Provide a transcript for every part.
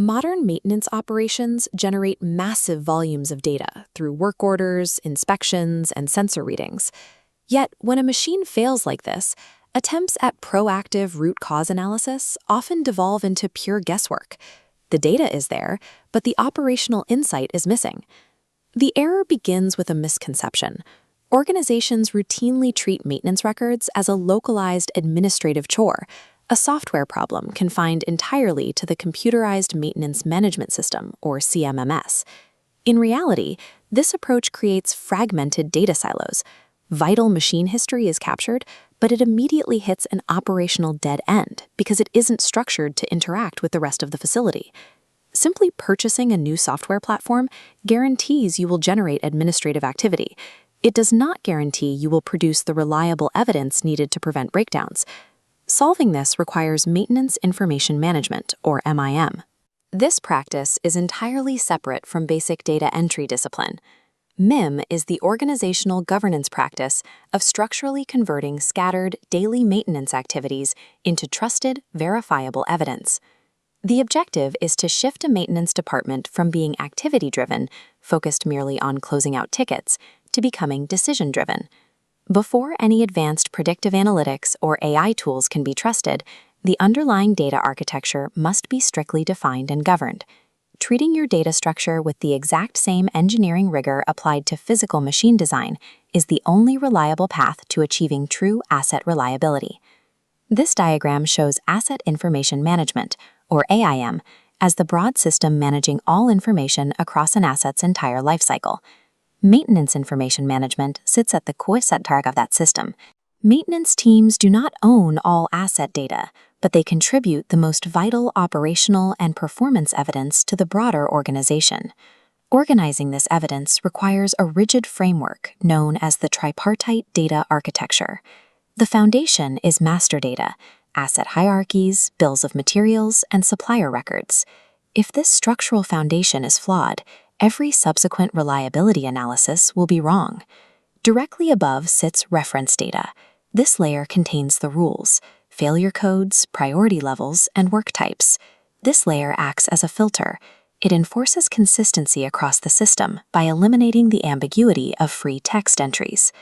Modern maintenance operations generate massive volumes of data through work orders, inspections, and sensor readings. Yet, when a machine fails like this, attempts at proactive root cause analysis often devolve into pure guesswork. The data is there, but the operational insight is missing. The error begins with a misconception. Organizations routinely treat maintenance records as a localized administrative chore, a software problem confined entirely to the Computerized Maintenance Management System, or CMMS. In reality, this approach creates fragmented data silos. Vital machine history is captured, but it immediately hits an operational dead end because it isn't structured to interact with the rest of the facility. Simply purchasing a new software platform guarantees you will generate administrative activity. It does not guarantee you will produce the reliable evidence needed to prevent breakdowns. Solving this requires Maintenance Information Management, or MIM. This practice is entirely separate from basic data entry discipline. MIM is the organizational governance practice of structurally converting scattered daily maintenance activities into trusted, verifiable evidence. The objective is to shift a maintenance department from being activity-driven, focused merely on closing out tickets, to becoming decision-driven. Before any advanced predictive analytics or AI tools can be trusted, the underlying data architecture must be strictly defined and governed. Treating your data structure with the exact same engineering rigor applied to physical machine design is the only reliable path to achieving true asset reliability. This diagram shows Asset Information Management, or AIM, as the broad system managing all information across an asset's entire lifecycle. Maintenance Information Management sits at the core-center of that system. Maintenance teams do not own all asset data, but they contribute the most vital operational and performance evidence to the broader organization. Organizing this evidence requires a rigid framework known as the tripartite data architecture. The foundation is master data, asset hierarchies, bills of materials, and supplier records. If this structural foundation is flawed, every subsequent reliability analysis will be wrong. Directly above sits reference data. This layer contains the rules, failure codes, priority levels, and work types. This layer acts as a filter. It enforces consistency across the system by eliminating the ambiguity of free text entries.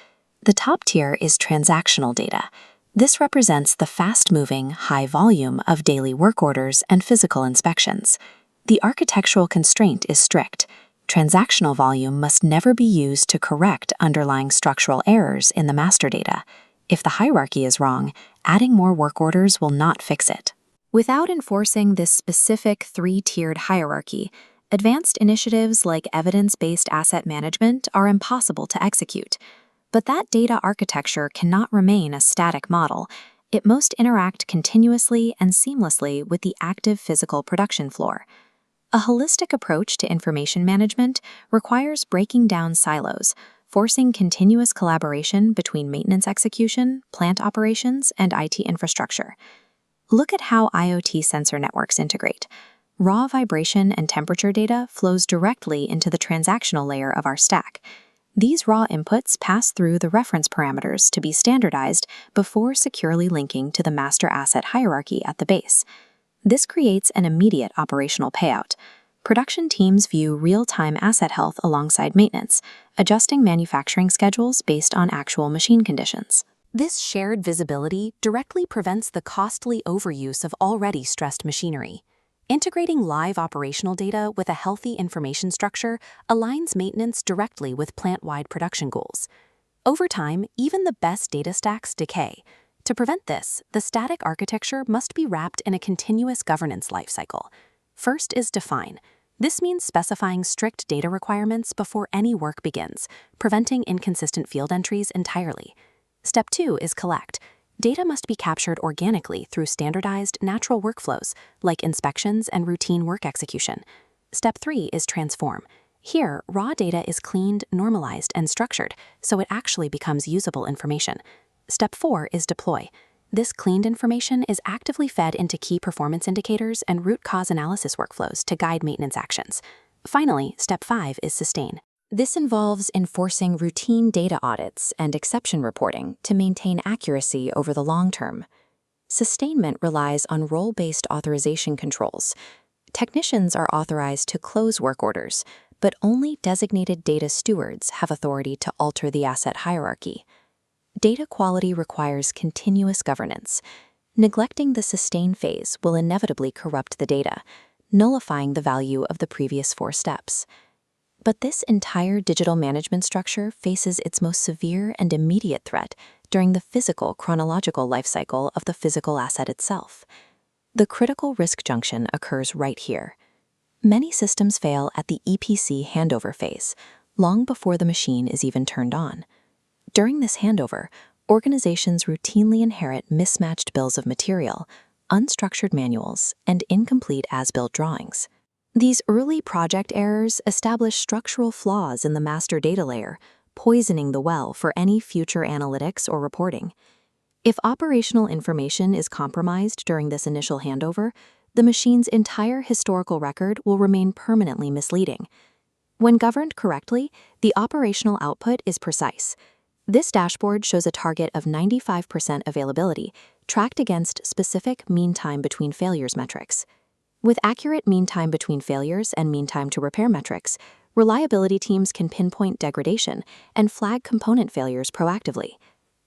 The top tier is transactional data. This represents the fast-moving, high volume of daily work orders and physical inspections. The architectural constraint is strict. Transactional volume must never be used to correct underlying structural errors in the master data. If the hierarchy is wrong, adding more work orders will not fix it. Without enforcing this specific three-tiered hierarchy, advanced initiatives like evidence-based asset management are impossible to execute. But that data architecture cannot remain a static model. It must interact continuously and seamlessly with the active physical production floor. A holistic approach to information management requires breaking down silos, forcing continuous collaboration between maintenance execution, plant operations, and IT infrastructure. Look at how IoT sensor networks integrate. Raw vibration and temperature data flows directly into the transactional layer of our stack. These raw inputs pass through the reference parameters to be standardized before securely linking to the master asset hierarchy at the base. This creates an immediate operational payout. Production teams view real-time asset health alongside maintenance, adjusting manufacturing schedules based on actual machine conditions. This shared visibility directly prevents the costly overuse of already stressed machinery. Integrating live operational data with a healthy information structure aligns maintenance directly with plant-wide production goals. Over time, even the best data stacks decay. To prevent this, the static architecture must be wrapped in a continuous governance lifecycle. First is define. This means specifying strict data requirements before any work begins, preventing inconsistent field entries entirely. Step 2 is collect. Data must be captured organically through standardized, natural workflows, like inspections and routine work execution. Step 3 is transform. Here, raw data is cleaned, normalized, and structured, so it actually becomes usable information. Step 4 is deploy. This cleaned information is actively fed into key performance indicators and root cause analysis workflows to guide maintenance actions. Finally, Step 5 is sustain. This involves enforcing routine data audits and exception reporting to maintain accuracy over the long term. Sustainment relies on role-based authorization controls. Technicians are authorized to close work orders, but only designated data stewards have authority to alter the asset hierarchy. Data quality requires continuous governance. Neglecting the sustain phase will inevitably corrupt the data, nullifying the value of the previous 4 steps. But this entire digital management structure faces its most severe and immediate threat during the physical chronological lifecycle of the physical asset itself. The critical risk junction occurs right here. Many systems fail at the EPC handover phase, long before the machine is even turned on. During this handover, organizations routinely inherit mismatched bills of material, unstructured manuals, and incomplete as-built drawings. These early project errors establish structural flaws in the master data layer, poisoning the well for any future analytics or reporting. If operational information is compromised during this initial handover, the machine's entire historical record will remain permanently misleading. When governed correctly, the operational output is precise. This dashboard shows a target of 95% availability, tracked against specific mean time between failures metrics. With accurate mean time between failures and mean time to repair metrics, reliability teams can pinpoint degradation and flag component failures proactively.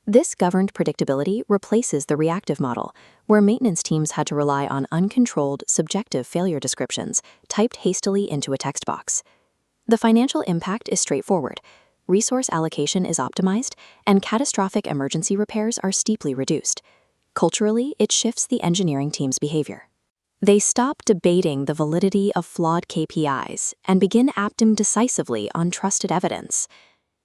This governed predictability replaces the reactive model, where maintenance teams had to rely on uncontrolled, subjective failure descriptions typed hastily into a text box. The financial impact is straightforward. Resource allocation is optimized, and catastrophic emergency repairs are steeply reduced. Culturally, it shifts the engineering team's behavior. They stop debating the validity of flawed KPIs and begin acting decisively on trusted evidence.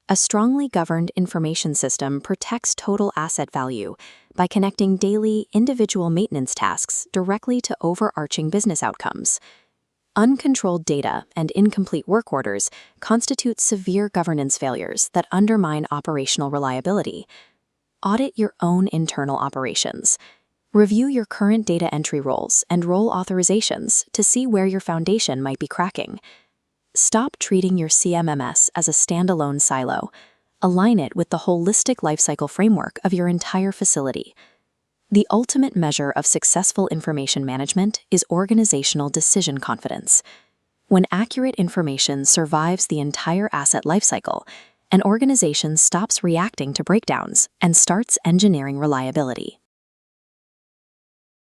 A strongly governed information system protects total asset value by connecting daily, individual maintenance tasks directly to overarching business outcomes. Uncontrolled data and incomplete work orders constitute severe governance failures that undermine operational reliability. Audit your own internal operations. Review your current data entry roles and role authorizations to see where your foundation might be cracking. Stop treating your CMMS as a standalone silo. Align it with the holistic lifecycle framework of your entire facility. The ultimate measure of successful information management is organizational decision confidence. When accurate information survives the entire asset lifecycle, an organization stops reacting to breakdowns and starts engineering reliability.